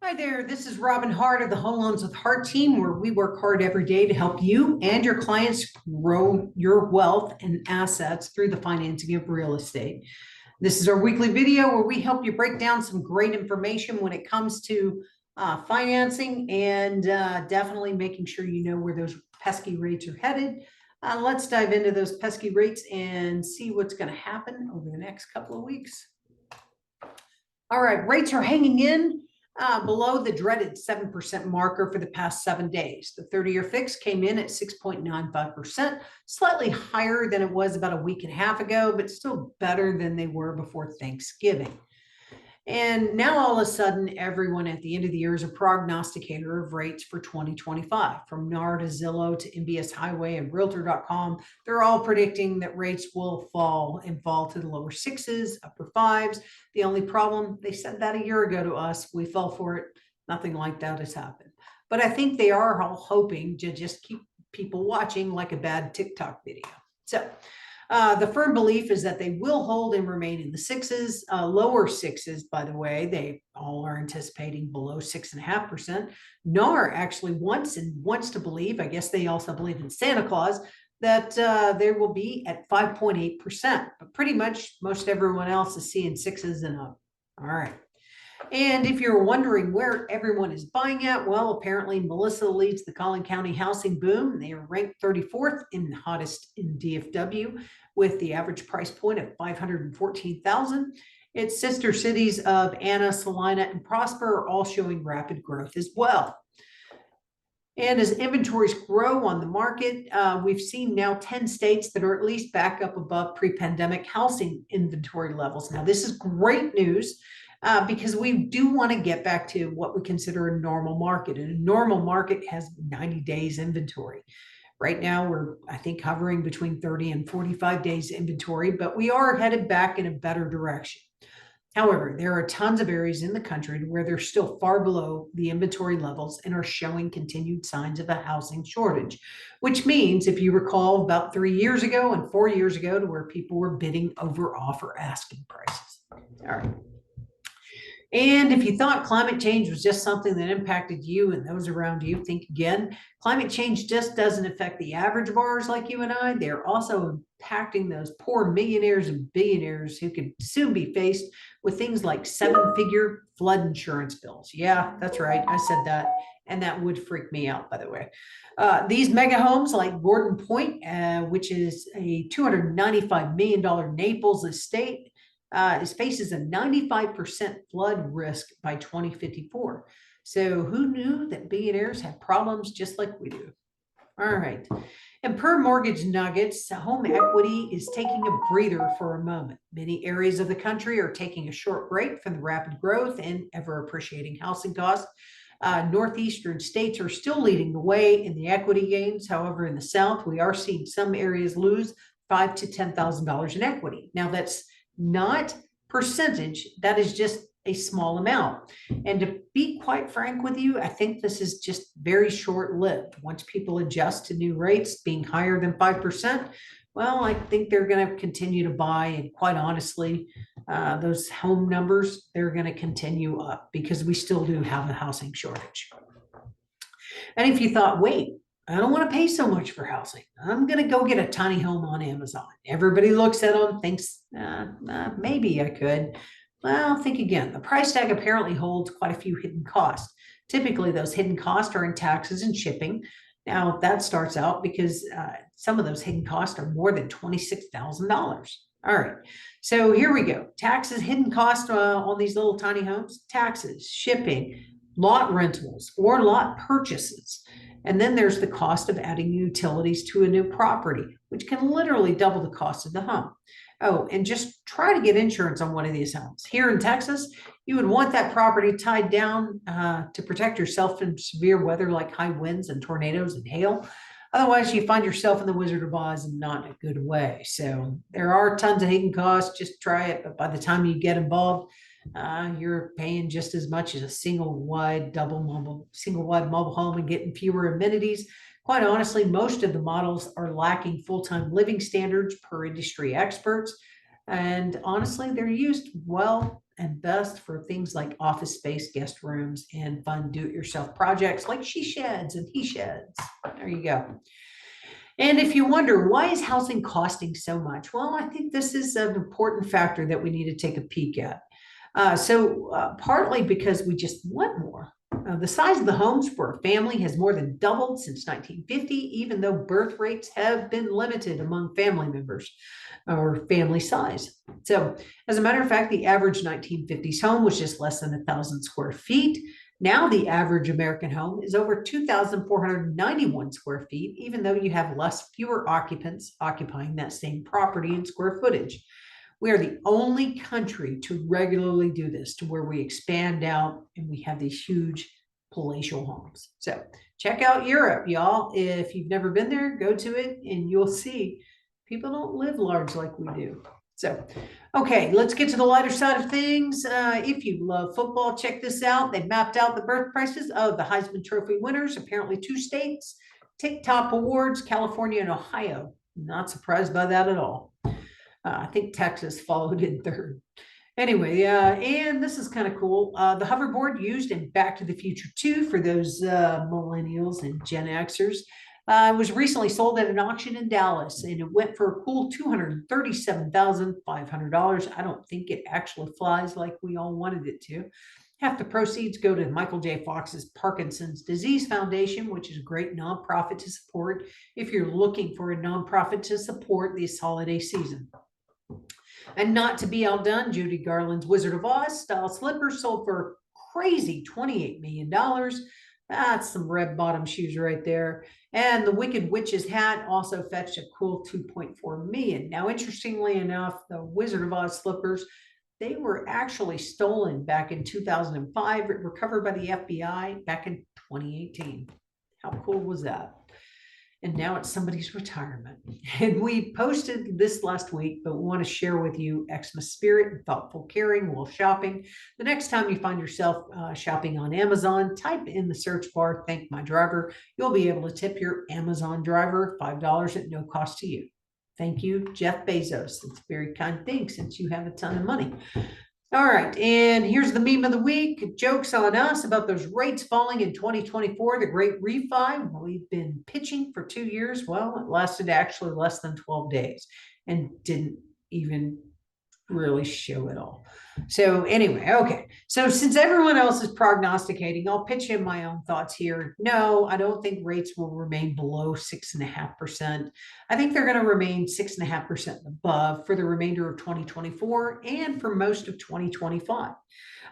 Hi there, this is Robin Hart of the Home Loans with Hart team, where we work hard every day to help you and your clients grow your wealth and assets through the financing of real estate. This is our weekly video where we help you break down some great information when it comes to financing and definitely making sure you know where those pesky rates are headed. Let's dive into those pesky rates and see what's going to happen over the next couple of weeks. All right, rates are hanging in below the dreaded 7% marker for the past 7 days. The 30-year fix came in at 6.95%, slightly higher than it was about a week and a half ago, but still better than they were before Thanksgiving. And now all of a sudden, everyone at the end of the year is a prognosticator of rates for 2025. From NAR to Zillow to MBS Highway and Realtor.com, they're all predicting that rates will fall to the lower sixes, upper fives. The only problem, they said that a year ago to us, we fell for it. Nothing like that has happened. But I think they are all hoping to just keep people watching like a bad TikTok video. So the firm belief is that they will hold and remain in the sixes, lower sixes, by the way. They all are anticipating below 6.5%. NAR actually wants to believe, I guess they also believe in Santa Claus, that there will be at 5.8%. But pretty much most everyone else is seeing sixes and up. All right. And if you're wondering where everyone is buying at, well, apparently Melissa leads the Collin County housing boom. They are ranked 34th in the hottest in DFW with the average price point of $514,000. Its sister cities of Anna, Salina, and Prosper are all showing rapid growth as well. And as inventories grow on the market, we've seen now 10 states that are at least back up above pre-pandemic housing inventory levels. Now, this is great news. Because we do want to get back to what we consider a normal market. And a normal market has 90 days inventory. Right now, we're, I think, hovering between 30 and 45 days inventory, but we are headed back in a better direction. However, there are tons of areas in the country where they're still far below the inventory levels and are showing continued signs of a housing shortage, which means, if you recall, about 3 years ago and 4 years ago, to where people were bidding over offer asking prices. All right. And if you thought climate change was just something that impacted you and those around you, think again. Climate change just doesn't affect the average borrowers like you and I. They're also impacting those poor millionaires and billionaires who could soon be faced with things like 7-figure flood insurance bills. Yeah, that's right. I said that. And that would freak me out, by the way. These mega homes like Gordon Point, which is a $295 million Naples estate, faces a 95% flood risk by 2054. So who knew that billionaires have problems just like we do? All right. And per Mortgage Nuggets, home equity is taking a breather for a moment. Many areas of the country are taking a short break from the rapid growth and ever appreciating housing costs. Northeastern states are still leading the way in the equity gains. However, in the South, we are seeing some areas lose $5,000 to $10,000 in equity. Now, that's not percentage, that is just a small amount. And to be quite frank with you, I think this is just very short-lived. Once people adjust to new rates being higher than 5%, well, I think they're going to continue to buy. And quite honestly, those home numbers, they're going to continue up because we still do have a housing shortage. And if you thought, wait, I don't want to pay so much for housing, I'm going to go get a tiny home on Amazon. Everybody looks at them, thinks, maybe I could. Well, think again. The price tag apparently holds quite a few hidden costs. Typically, those hidden costs are in taxes and shipping. Now, that starts out because some of those hidden costs are more than $26,000. All right, so here we go. Taxes, hidden costs on these little tiny homes, taxes, shipping, lot rentals, or lot purchases. And then there's the cost of adding utilities to a new property, which can literally double the cost of the home. Oh, and just try to get insurance on one of these homes. Here in Texas, you would want that property tied down to protect yourself from severe weather like high winds and tornadoes and hail. Otherwise, you find yourself in the Wizard of Oz and not in a good way. So there are tons of hidden costs. Just try it. But by the time you get involved, you're paying just as much as a single wide mobile home and getting fewer amenities. Quite honestly, most of the models are lacking full-time living standards per industry experts. And honestly, they're used well and best for things like office space, guest rooms, and fun do-it-yourself projects like she sheds and he sheds. There you go. And if you wonder, why is housing costing so much? Well, I think this is an important factor that we need to take a peek at. Partly because we just want more. The size of the homes for a family has more than doubled since 1950, even though birth rates have been limited among family members or family size. So, as a matter of fact, the average 1950s home was just less than 1,000 square feet. Now, the average American home is over 2,491 square feet, even though you have fewer occupants occupying that same property in square footage. We are the only country to regularly do this, to where we expand out and we have these huge palatial homes. So check out Europe, y'all. If you've never been there, go to it and you'll see people don't live large like we do. So, okay, let's get to the lighter side of things. If you love football, check this out. They mapped out the birth prices of the Heisman Trophy winners. Apparently 2 states take top awards, California and Ohio. Not surprised by that at all. I think Texas followed in third. Anyway, and this is kind of cool. The hoverboard used in Back to the Future 2 for those millennials and Gen Xers was recently sold at an auction in Dallas, and it went for a cool $237,500. I don't think it actually flies like we all wanted it to. Half the proceeds go to Michael J. Fox's Parkinson's Disease Foundation, which is a great nonprofit to support if you're looking for a nonprofit to support this holiday season. And not to be outdone, Judy Garland's Wizard of Oz style slippers sold for a crazy $28 million. That's some red bottom shoes right there. And the Wicked Witch's hat also fetched a cool $2.4 million. Now, interestingly enough, the Wizard of Oz slippers, they were actually stolen back in 2005, recovered by the FBI back in 2018. How cool was that? And now it's somebody's retirement. And we posted this last week, but we want to share with you Xmas spirit and thoughtful caring while shopping. The next time you find yourself shopping on Amazon, type in the search bar, "Thank my driver." You'll be able to tip your Amazon driver $5 at no cost to you. Thank you, Jeff Bezos. It's a very kind thing since you have a ton of money. All right, and here's the meme of the week. Jokes on us about those rates falling in 2024, the great refi. We've been pitching for 2 years. Well, it lasted actually less than 12 days and didn't even really show it all. So anyway, okay. So since everyone else is prognosticating, I'll pitch in my own thoughts here. No, I don't think rates will remain below 6.5%. I think they're going to remain 6.5% above for the remainder of 2024 and for most of 2025.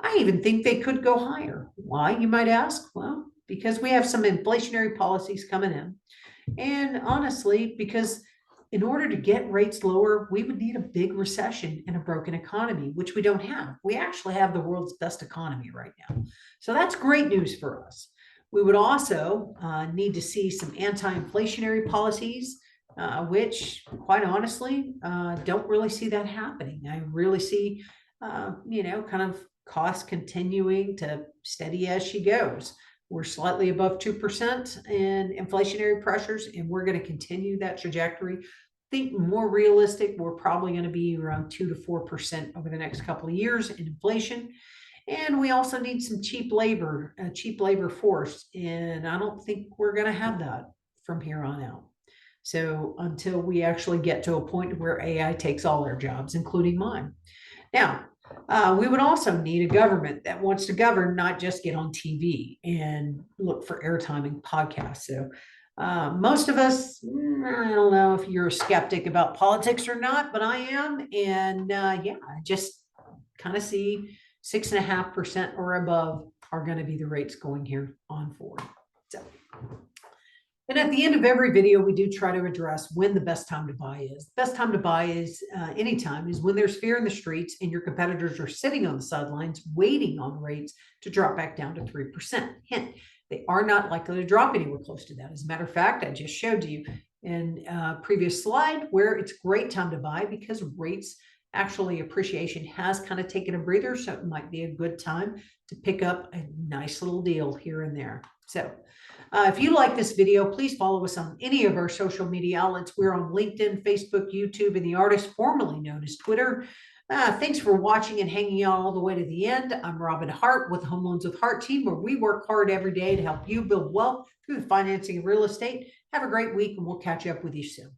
I even think they could go higher. Why, you might ask? Well, because we have some inflationary policies coming in. And honestly, because in order to get rates lower, we would need a big recession and a broken economy, which we don't have. We actually have the world's best economy right now. So that's great news for us. We would also need to see some anti-inflationary policies, which quite honestly, don't really see that happening. I really see, kind of costs continuing to steady as she goes. We're slightly above 2% in inflationary pressures, and we're going to continue that trajectory. Think more realistic, we're probably going to be around 2 to 4% over the next couple of years in inflation. And we also need some cheap labor force. And I don't think we're going to have that from here on out. So until we actually get to a point where AI takes all our jobs, including mine. Now, we would also need a government that wants to govern, not just get on TV and look for airtime and podcasts. So most of us, I don't know if you're a skeptic about politics or not, but I am. And I just kind of see 6.5% or above are going to be the rates going here on forward. So. And at the end of every video, we do try to address when the best time to buy is. Best time to buy is anytime is when there's fear in the streets and your competitors are sitting on the sidelines waiting on rates to drop back down to 3%. Hint, they are not likely to drop anywhere close to that. As a matter of fact, I just showed you in a previous slide where it's a great time to buy because rates actually appreciation has kind of taken a breather. So it might be a good time to pick up a nice little deal here and there. So if you like this video, please follow us on any of our social media outlets. We're on LinkedIn, Facebook, YouTube, and the artist formerly known as Twitter. Thanks for watching and hanging out all the way to the end. I'm Robin Hart with Home Loans with Hart team, where we work hard every day to help you build wealth through the financing of real estate. Have a great week, and we'll catch up with you soon.